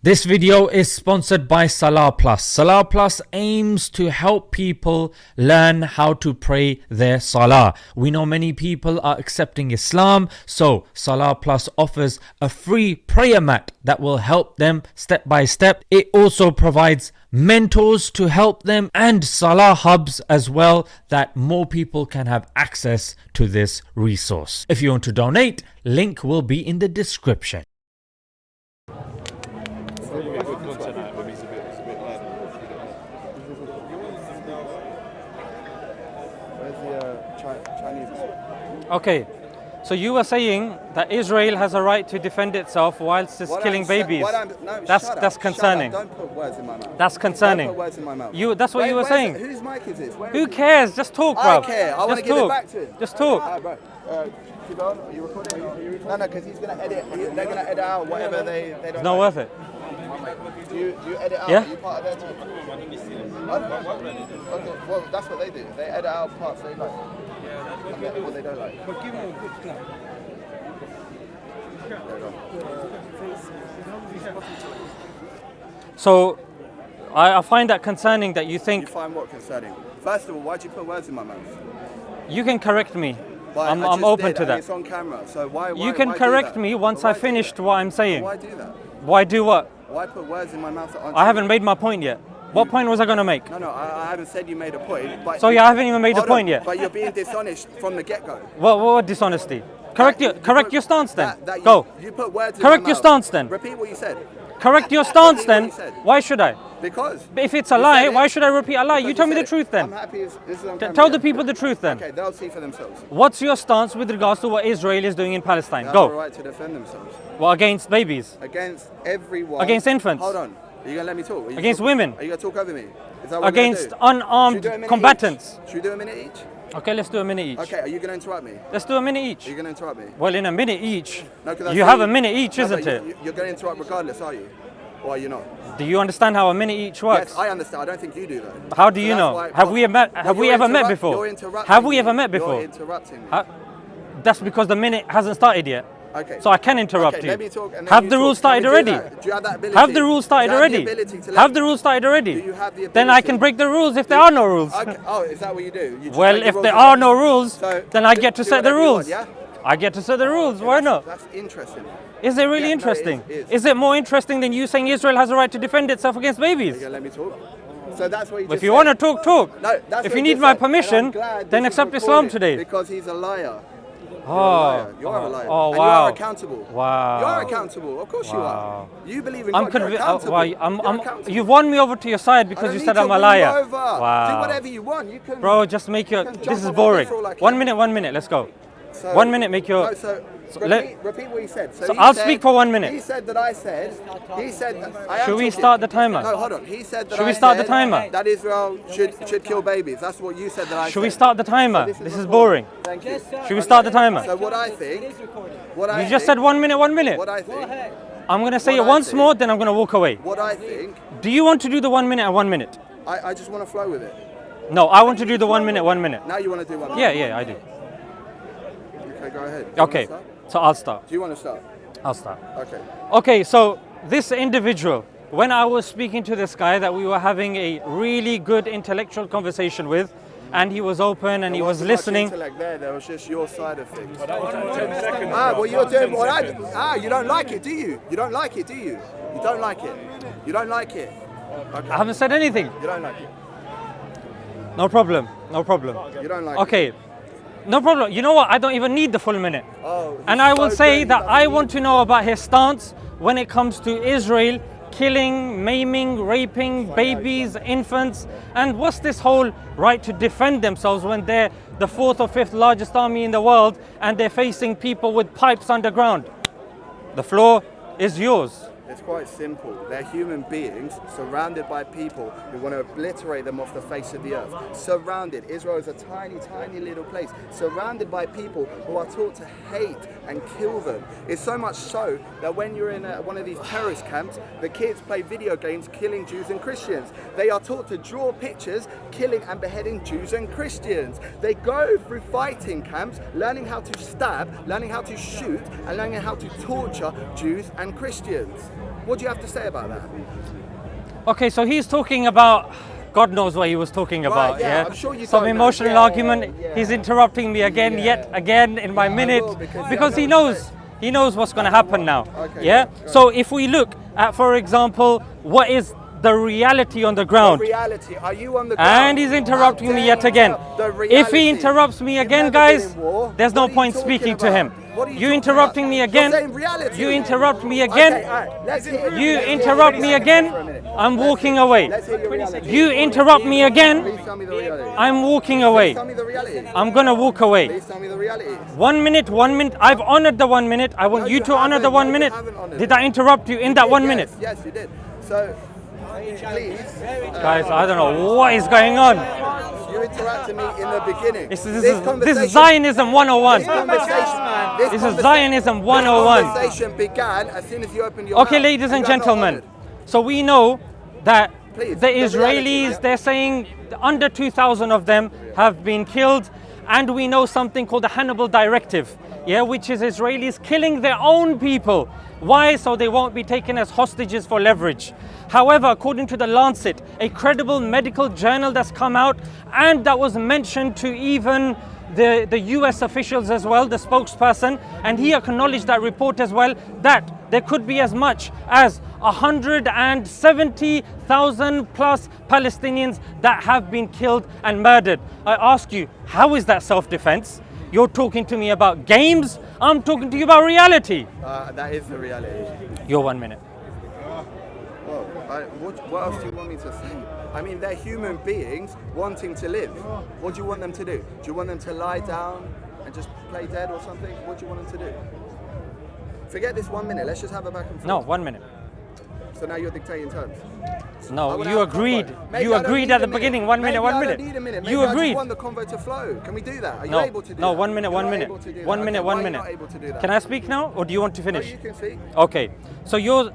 This video is sponsored by Salah Plus. Salah Plus aims to help people learn how to pray their Salah. We know many people are accepting Islam, so Salah Plus offers a free prayer mat that will help them step by step. It also provides mentors to help them and Salah hubs as well, that more people can have access to this resource. If you want to donate, link will be in the description. Okay, so you were saying that Israel has a right to defend itself whilst it's killing babies. That's concerning. Don't put words in my mouth. That's concerning. Don't put words in my mouth. That's what you were saying. Whose mic is this? Who cares? Just talk, bro. I care. I want to give it back to him. Just talk. Bro. Keep on. Are you recording? No, because he's going to edit. They're going to edit out whatever they don't. It's not worth it. Do you edit out? Yeah. Are you part of their team? Okay, well, that's what they do. They edit out parts they like. And what they don't like. But give them a good clap. So, I find that concerning that you think... You find what concerning? First of all, why'd you put words in my mouth? You can correct me. But I'm open to that. It's on camera, so why you can correct me once I finished what I'm saying. Why do that? Why do what? Why put words in my mouth that aren't I haven't made my point yet. What point was I going to make? No, I haven't said you made a point. But so I haven't even made the point yet. But you're being dishonest from the get-go. What dishonesty? Correct your stance then. Go. You put words in my mouth. Correct your stance then. Repeat what you said. Correct your stance then. Why should I? Because. If it's a lie, why should I repeat a lie? You tell me the truth then. I'm happy this is on camera. Tell the people the truth then. Okay, they'll see for themselves. What's your stance with regards to what Israel is doing in Palestine? They Go. have the right to defend themselves. Well, against babies? Against everyone. Against infants? Hold on. Are you going to let me talk? Against women? Are you going to talk over me? Is that what against unarmed combatants? Should we do a minute each? Okay, let's do a minute each. Okay, are you going to interrupt me? Let's do a minute each. Are you going to interrupt me? Well, in a minute each, no, you have a minute each, isn't it? You're going to interrupt regardless, are you? Or are you not? Do you understand how a minute each works? Yes, I understand. I don't think you do though. How do you know? Have we ever met before? Have we ever met before? You're interrupting me. That's because the minute hasn't started yet. Okay. So I can interrupt you. Let me talk, and have the rules started already? Do you have that ability? Have the rules started already? Have the rules started already? Do you have the ability? Then I can break the rules if there are no rules. Okay. Oh, is that what you do? Well, if there are no rules, then I get to set the rules. Yeah? I get to set the rules. Why not? That's interesting. Is it really interesting? Is it more interesting than you saying Israel has a right to defend itself against babies? Okay, let me talk. So that's what you just If you want to talk, talk. No, that's if you need my permission, then accept Islam today. Because he's a liar. Oh, you're a liar. Oh, and wow. You are accountable. Wow. You are accountable. Of course you are. You believe in God. You're accountable. You've won me over to your side because you said I'm a liar. Wow. Do whatever you want. You can. Bro, just make your. This is boring. 1 minute. Let's go. So, 1 minute. Make your. Repeat what he said. So I'll speak for 1 minute. He said that I said. He said. Should we start the timer? No, hold on. He said that. Should we start the timer? That Israel should kill babies. That's what you said that I said. Should we start the timer? This is boring. Thank you. Should we start the timer? So what I think. You just said 1 minute. 1 minute. What I think. I'm gonna say it once more, then I'm gonna walk away. What I think. Do you want to do the 1 minute and 1 minute? I just want to flow with it. No, I want to do the 1 minute. 1 minute. Now you want to do 1 minute? Yeah, I do. Okay, go ahead. Okay, so I'll start. Do you want to start? I'll start. Okay. Okay, so this individual, when I was speaking to this guy that we were having a really good intellectual conversation with, and he was open and he was listening. There was just your side of things. Well, you're doing what I do. You don't like it, do you? You don't like it, do you? You don't like it. You don't like it. Okay. I haven't said anything. You don't like it. No problem. You don't like it. Okay. No problem. You know what? I don't even need the full minute. Oh, and I will say that I want to know about his stance when it comes to Israel killing, maiming, raping babies, infants. And what's this whole right to defend themselves when they're the 4th or 5th largest army in the world and they're facing people with pipes underground? The floor is yours. It's quite simple. They're human beings surrounded by people who want to obliterate them off the face of the earth. Surrounded. Israel is a tiny, tiny little place. Surrounded by people who are taught to hate and kill them. It's so much so that when you're in one of these terrorist camps, the kids play video games killing Jews and Christians. They are taught to draw pictures killing and beheading Jews and Christians. They go through fighting camps, learning how to stab, learning how to shoot, and learning how to torture Jews and Christians. What do you have to say about that? Okay, so he's talking about, God knows what he was talking about, yeah, I'm sure you Some don't know. emotional Yeah, argument. yeah. He's interrupting me again, yet again in my minute, because he knows what's going to happen now. Okay, Yeah. go So if we look at, for example, what is the reality on the ground. The reality. Are you on the ground? And he's interrupting me yet again. If he interrupts me again, guys, there's no point speaking to him. You interrupting me again, you interrupt me again, you interrupt me again, I'm walking away. You interrupt me again, I'm walking away. I'm gonna walk away. Please tell me the reality. 1 minute, 1 minute. I've honored the 1 minute. I want you to honor the 1 minute. Did I interrupt you in that 1 minute? Yes, you did. So, please. Guys, I don't know what is going on. You interrupted me in the beginning. This is Zionism 101. This is Zionism 101. This conversation began as soon as you opened your Okay, mouth. ladies and You have not gentlemen. honored. So we know that Please, the the reality, Israelis, yeah. they're saying under 2,000 of them have been killed. And we know something called the Hannibal directive, which is Israelis killing their own people. Why? So they won't be taken as hostages for leverage. However, according to the Lancet, a credible medical journal that's come out, and that was mentioned to even the US officials as well, the spokesperson, and he acknowledged that report as well, that there could be as much as 170,000 plus Palestinians that have been killed and murdered. I ask you, how is that self-defense? You're talking to me about games, I'm talking to you about reality. That is the reality. Your 1 minute. Well, what else do you want me to say? I mean, they're human beings wanting to live. What do you want them to do? Do you want them to lie down and just play dead or something? What do you want them to do? Forget this 1 minute. Let's just have a back and forth. No, 1 minute. So now you're dictating terms. No, wanna you have a agreed. convo. Maybe You I don't agreed need at the a minute. beginning. 1 minute, Maybe 1 I minute. don't need a minute. Maybe You I just agreed. want the convo to flow. Can we do that? Are you No, able to do no, that? 1 minute, You're 1 not minute. able to do 1 that. minute, Okay, 1 why are you minute. not able to do that? Can I speak now, or do you want to No, finish? you can speak. Okay, so you're.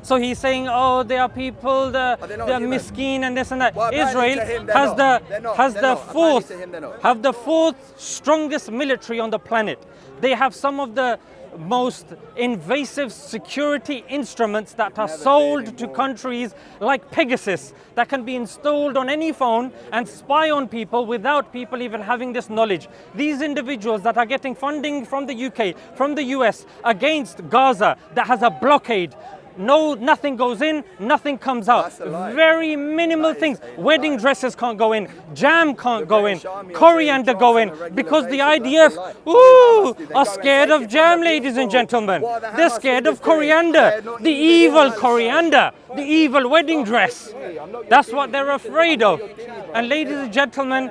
So he's saying, oh, there are people, they're not they're human. miskin and this and that. Well, apparently Israel to him, they're has not. the They're not. has They're the not. Apparently fourth to him, they're not. have the fourth strongest military on the planet. They have some of the most invasive security instruments that are Never sold been to more. countries like Pegasus that can be installed on any phone and spy on people without people even having this knowledge. These individuals that are getting funding from the UK, from the US against Gaza that has a blockade. No, nothing goes in, nothing comes out. That's a lie. Very minimal That is things. a Wedding lie. dresses can't go in, jam can't The go in, British Army are coriander doing go jobs in, on a regular because the basis. IDF, That's a lie. What do ooh, Hamas do? They are go and scared take of it from jam, the ladies and people. gentlemen. What are the They're Hamas scared leaders of doing? coriander, They're not the even in evil Palestine. coriander, the evil wedding dress. I'm not your That's Guinea. what they're afraid of. And ladies and gentlemen,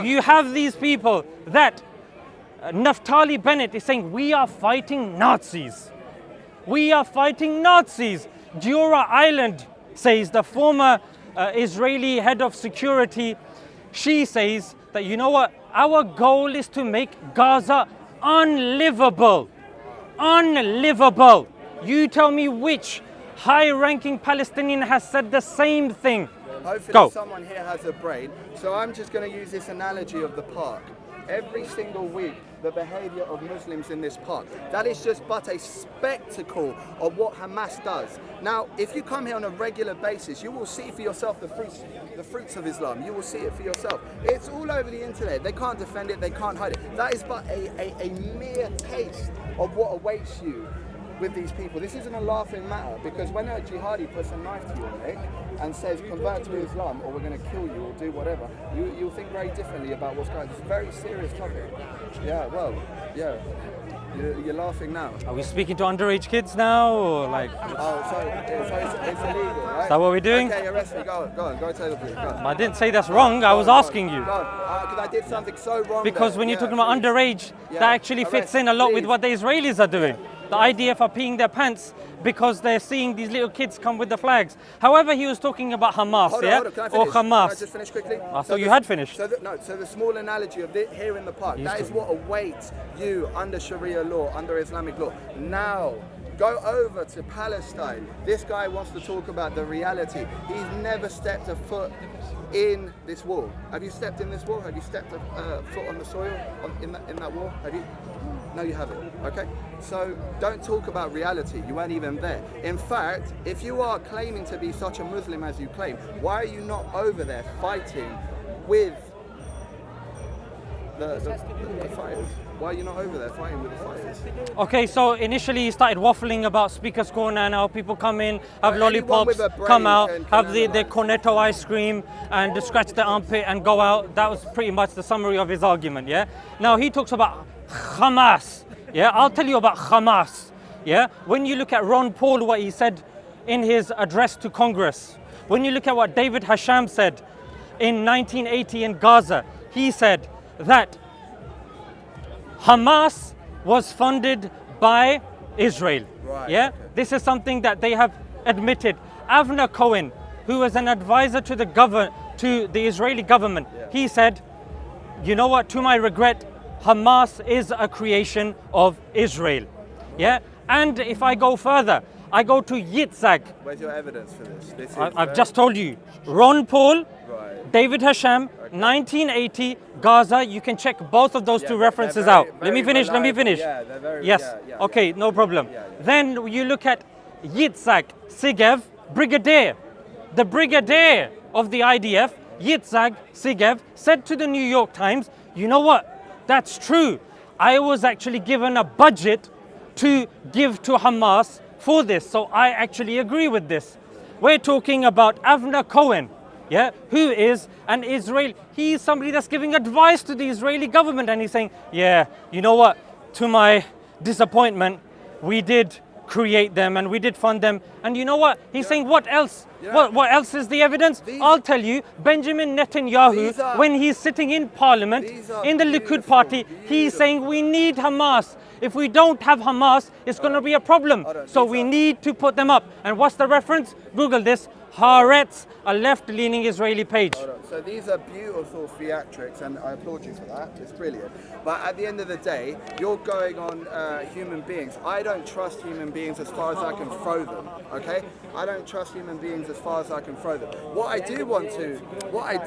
you have these people that Naftali Bennett is saying, we are fighting Nazis. We are fighting Nazis. Dura Island, says the former Israeli head of security, she says that, you know what, our goal is to make Gaza unlivable. Unlivable. You tell me which high-ranking Palestinian has said the same thing. Hopefully Go. someone here has a brain. So I'm just going to use this analogy of the park. Every single week, the behavior of Muslims in this park, that is just but a spectacle of what Hamas does. Now, if you come here on a regular basis, you will see for yourself the fruits of Islam. You will see it for yourself. It's all over the internet. They can't defend it. They can't hide it. That is but a mere taste of what awaits you with these people. This isn't a laughing matter, because when a jihadi puts a knife to your neck and says convert to Islam or we're going to kill you or do whatever, you'll think very differently about what's going on. It's a very serious topic. Yeah, well, yeah. You're laughing now. Are we speaking to underage kids now, or like? Oh, so it's illegal, right? Is that what we're doing? Okay, arrest me. Go on, tell the police. Go on. I didn't say that's wrong. I was asking you. Go on. Because I did something so wrong. Because there. when you're Yeah, talking about please. underage, Yeah, that actually fits in a lot with please. what the Israelis are doing. The IDF are peeing their pants because they're seeing these little kids come with the flags. However, he was talking about Hamas, Hold yeah? on, can I Or finish? Can I Hamas. just finish quickly? I thought you had finished. So the small analogy of this here in the park, that is what awaits you under Sharia law, under Islamic law. Now, go over to Palestine. This guy wants to talk about the reality. He's never stepped a foot in this wall. Have you stepped in this wall? Have you stepped a foot on the soil in that wall? Have you? No, you haven't. Okay? So don't talk about reality. You weren't even there. In fact, if you are claiming to be such a Muslim as you claim, why are you not over there fighting with the fighters? Why are you not over there fighting with the fighters? Okay, so initially he started waffling about Speaker's Corner and how people come in, have Anyone lollipops, with a brain come out, can have the analyse. cornetto ice cream and scratch the armpit and go out. That was pretty much the summary of his argument, yeah? Now he talks about Hamas, yeah? I'll tell you about Hamas, yeah? When you look at Ron Paul, what he said in his address to Congress, when you look at what David Hasham said in 1980 in Gaza, he said that Hamas was funded by Israel. Right, Yeah, okay. this is something that they have admitted. Avner Cohen, who was an advisor to the Israeli government, he said, "You know what? To my regret, Hamas is a creation of Israel." Yeah, and if I go further, I go to Yitzhak. Where's your evidence for this? I've just told you. Ron Paul, Right. David Hasham, 1980, Gaza. You can check both of those Yeah, two they're references very- out. Let very me finish. reliable. Yeah, they're very- Yes. yeah, Okay, no problem. Yeah. Then you look at Yitzhak Sigev, brigadier. The brigadier of the IDF, Yitzhak Sigev, said to the New York Times, "You know what? That's true. I was actually given a budget to give to Hamas for this. So I actually agree with this." We're talking about Avner Cohen, yeah, who is an Israeli. He's somebody that's giving advice to the Israeli government, and he's saying, "Yeah, you know what? To my disappointment, we did create them and we did fund them." And you know what? He's saying, "What else? Yeah. What else is the evidence?" I'll tell you, Benjamin Netanyahu, when he's sitting in parliament, these are in the Likud beautiful, party, he's saying we need Hamas. If we don't have Hamas, it's going to be a problem. Hold on, So these we are- need to put them up. And what's the reference? Google this. Haaretz, a left-leaning Israeli page. Hold on. So these are beautiful theatrics, and I applaud you for that. It's brilliant. But at the end of the day, you're going on human beings. I don't trust human beings as far as I can throw them. Okay? I don't trust human beings as far as I can throw them. What I do want to go at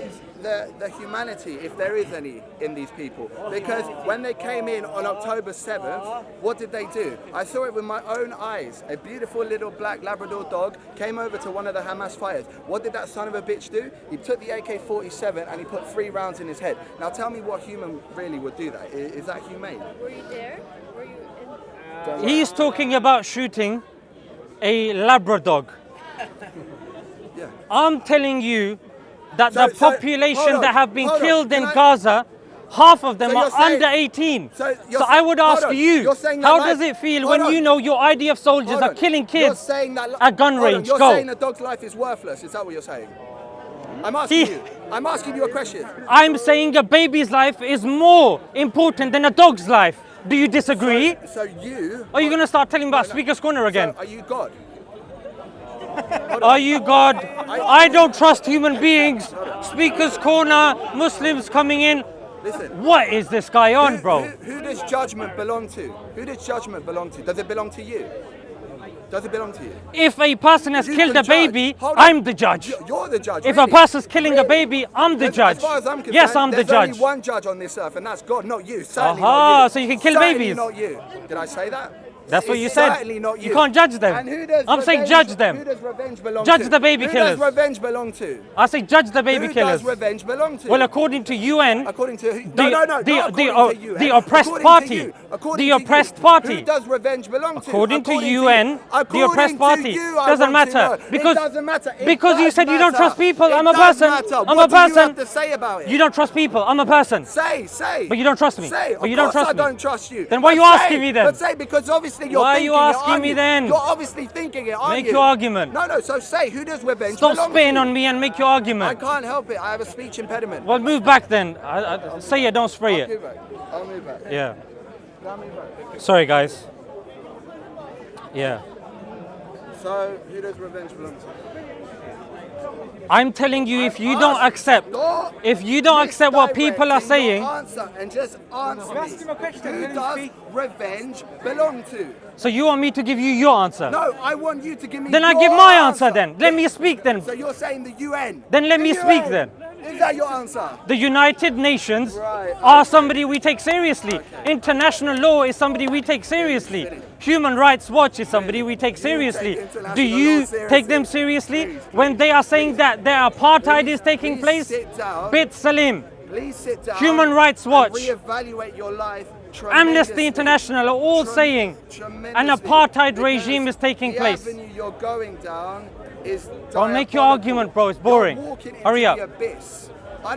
is the humanity, if there is any, in these people. Because when they came in on October 7th, what did they do? I saw it with my own eyes. A beautiful little black Labrador dog came over to one of the Hamas fighters. What did that son of a bitch do? He took the AK-47 and he put 3 rounds in his head. Now tell me what human really would do that. Is that humane? Were you there? Were you in? Don't worry. He's talking about shooting a Labrador. Yeah. I'm telling you that So- the so, population hold on, that have been hold on, killed in can I- Gaza, half of them So are you're saying- under 18. so So, you're I sa- would hold ask on, you, you're saying that how life- does it feel hold when on. you know your IDF soldiers Hold are on. killing You're kids saying that at gun hold on, range? You're Go. saying a dog's life is worthless. Is that what you're saying? I'm asking He- you. I'm asking you a question. I'm saying a baby's life is more important than a dog's life. Do you disagree? So you Are you going to start telling about No, no. Speaker's Corner again? So are you God? Are you God? I don't trust human beings. Speaker's Corner, Muslims coming in. Listen. What is this guy on, bro? Who does judgment belong to? Who does judgment belong to? Does it belong to you? Does it belong to you? If a person has You killed can a judge. baby, Hold on. I'm the judge. You're the judge. If really. a person's killing a Really? baby, I'm the As judge. far as I'm concerned, Yes, I'm the there's judge. only one judge on this earth, and that's God, not you. Certainly Aha, not you. so you can kill Certainly babies. not you. Did I say that? That's what It's you said. Certainly not you. You can't judge them. And who does I'm saying revenge- judge them. Who does revenge belong Judge to? the baby Who killers. does revenge belong to? I say judge the baby Who killers. does revenge belong to? Well, according to UN, According to who? the- No, the- not the- according to you. the oppressed According party. to you. According The to you. oppressed party. Who does revenge belong to? according to According UN, you. the According oppressed to party you, I doesn't want to matter know. because It doesn't matter. It because you does said you don't matter. trust people. It I'm a does person. matter. I'm What a do you person. have to say about it? You don't trust people. I'm a person. Say. But you don't trust me. Say. But you Of don't course trust I me. don't trust you. Then why are you But asking say- me then? But say, because obviously you're Why are thinking you it, asking aren't me you? then? You're obviously thinking it, aren't Make you? your argument. No, so say, who does revenge Stop belong spitting to? on me and make your I argument. can't help it. I have a speech impediment. Well, move back then. Say it, don't spray I'll it. move back. I'll move back. Yeah. I'll move back. Sorry, guys. Yeah. So, who does revenge belong to? I'm telling you, if you don't accept, Stop if you don't accept what people are misdirecting saying, your answer and just answer me. Who does revenge belong to? so you want me to give you your answer? No, I want you to give me Then I your give my answer then. Let me speak then. So you're saying the UN. Then let The me UN. speak then. Is that your answer? The United Nations Right, are okay. somebody we take seriously. International law is somebody we take seriously. Human Rights Watch is somebody we take seriously. international Do you law seriously? take them seriously Please, when they are saying that their apartheid is taking please place? sit down. Bit Salim, Please sit down. Human Rights Watch, And reevaluate your life. Amnesty International are all saying an apartheid regime is taking place. The avenue you're going down is Don't make your diabolical. argument, bro. It's boring. You're walking Hurry into up. the abyss. I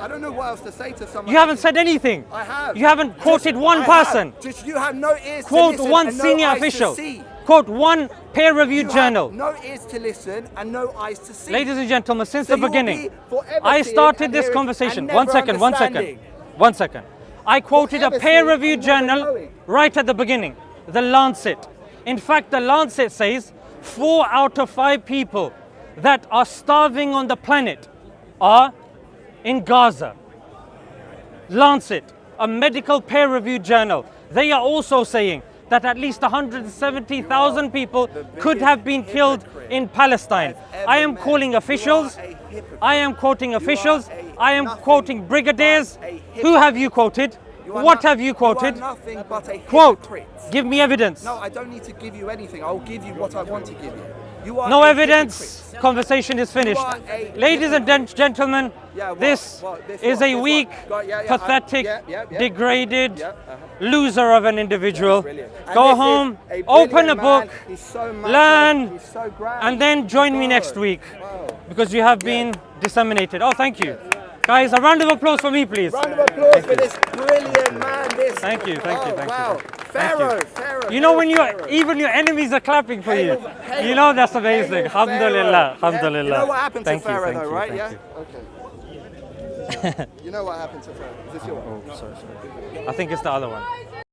don't know what else to say to someone. You haven't said anything. I have. You haven't quoted one I have. person. Just you have no ears Quote to listen one and no senior eyes to official. see. Quote one peer-reviewed You journal. have no ears to listen and no eyes to see. Ladies and gentlemen, since So the you will beginning, be forever I seeing started and this hearing conversation. and One never second, one second, understanding. one second. I quoted a Forever seeing peer-reviewed and never journal knowing. right at the beginning, the Lancet. In fact, the Lancet says 4 out of 5 people that are starving on the planet are in Gaza. Lancet, a medical peer-reviewed journal, they are also saying that at least 170,000 people could have been killed in Palestine. I am calling officials. I am quoting officials. I am quoting brigadiers. Who have you quoted? What have you quoted? You are nothing but a Quote. hypocrite. Give me evidence. No, I don't need to give you anything. I'll give you what I want to give you. You are No a evidence. hypocrite. Conversation is finished. are a Ladies and gentlemen, Yeah, what? this What? This is what? a This weak, what? Yeah, pathetic, yeah. degraded Yeah, loser of an individual. Brilliant. And Go this is home, a open brilliant a man. book, He's so massive. learn, He's so grand. and then join me Good. next week Wow. because you have been disseminated. Oh, thank you. Guys, a round of applause for me, please. Round of applause for this brilliant man. This. Thank you, thank you, Oh, thank you. wow. Thank you. Pharaoh. You know when Pharaoh. even your enemies are clapping for you. Hail, You know that's amazing. hail, Alhamdulillah, Pharaoh. alhamdulillah. You know what happened Thank to you, Pharaoh thank though, you, right? thank Yeah? Okay. You know what happened to Pharaoh? Is this your one? Oh, sorry. I think it's the other one.